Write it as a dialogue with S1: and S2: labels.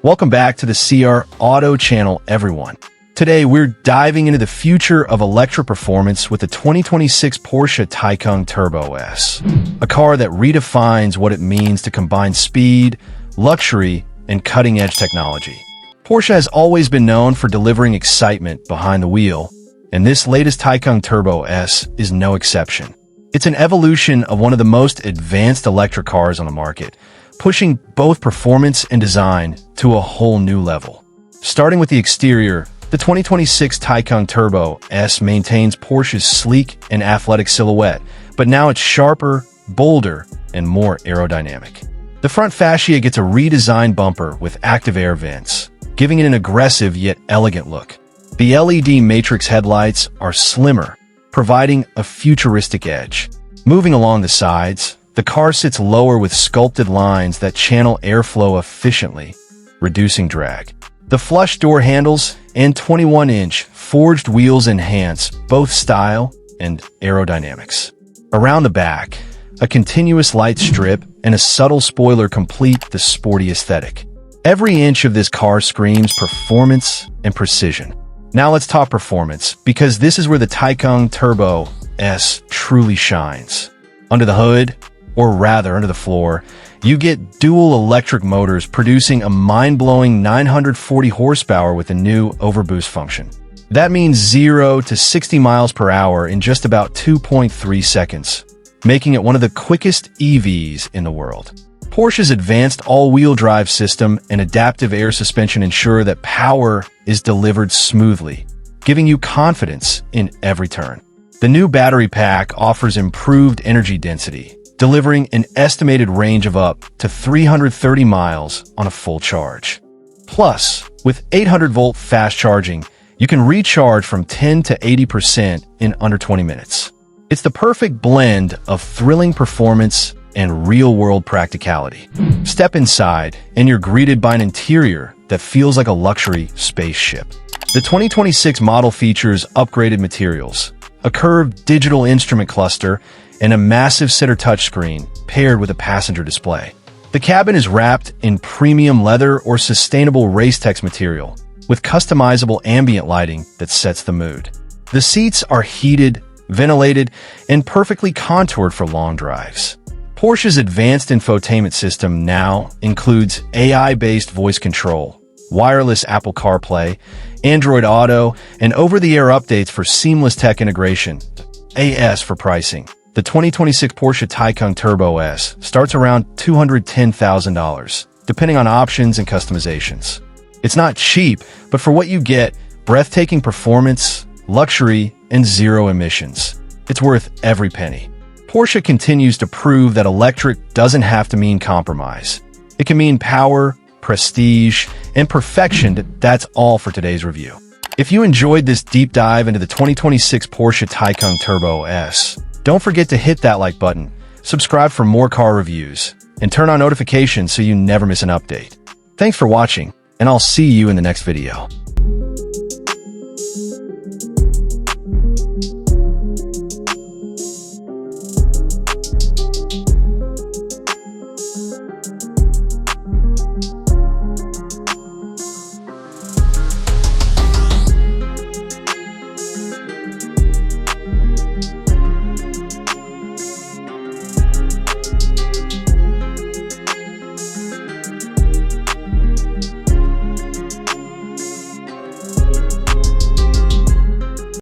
S1: Welcome back to the CR Auto channel, everyone. Today, we're diving into the future of electric performance with the 2026 Porsche Taycan Turbo S, a car that redefines what it means to combine speed, luxury, and cutting-edge technology. Porsche has always been known for delivering excitement behind the wheel, and this latest Taycan Turbo S is no exception. It's an evolution of one of the most advanced electric cars on the market, pushing both performance and design to a whole new level. Starting with the exterior, the 2026 Taycan Turbo S maintains Porsche's sleek and athletic silhouette, but now it's sharper, bolder, and more aerodynamic. The front fascia gets a redesigned bumper with active air vents, giving it an aggressive yet elegant look. The LED matrix headlights are slimmer, providing a futuristic edge. Moving along the sides, the car sits lower with sculpted lines that channel airflow efficiently, reducing drag. The flush door handles and 21-inch forged wheels enhance both style and aerodynamics. Around the back, a continuous light strip and a subtle spoiler complete the sporty aesthetic. Every inch of this car screams performance and precision. Now let's talk performance, because this is where the Taycan Turbo S truly shines. Under the hood, or rather under the floor, you get dual electric motors producing a mind-blowing 940 horsepower with a new overboost function. That means 0 to 60 miles per hour in just about 2.3 seconds, making it one of the quickest EVs in the world. Porsche's advanced all-wheel drive system and adaptive air suspension ensure that power is delivered smoothly, giving you confidence in every turn. The new battery pack offers improved energy density, delivering an estimated range of up to 330 miles on a full charge. Plus, with 800-volt fast charging, you can recharge from 10 to 80% in under 20 minutes. It's the perfect blend of thrilling performance and real-world practicality. Step inside, and you're greeted by an interior that feels like a luxury spaceship. The 2026 model features upgraded materials, a curved digital instrument cluster, and a massive center touchscreen paired with a passenger display. The cabin is wrapped in premium leather or sustainable Racetex material, with customizable ambient lighting that sets the mood. The seats are heated, ventilated, and perfectly contoured for long drives. Porsche's advanced infotainment system now includes AI-based voice control, wireless Apple CarPlay, Android Auto, and over-the-air updates for seamless tech integration. AS for pricing. The 2026 Porsche Taycan Turbo S starts around $210,000, depending on options and customizations. It's not cheap, but for what you get, breathtaking performance, luxury, and zero emissions, it's worth every penny. Porsche continues to prove that electric doesn't have to mean compromise. It can mean power, prestige, and perfection. That's all for today's review. If you enjoyed this deep dive into the 2026 Porsche Taycan Turbo S, don't forget to hit that like button, subscribe for more car reviews, and turn on notifications so you never miss an update. Thanks for watching, and I'll see you in the next video.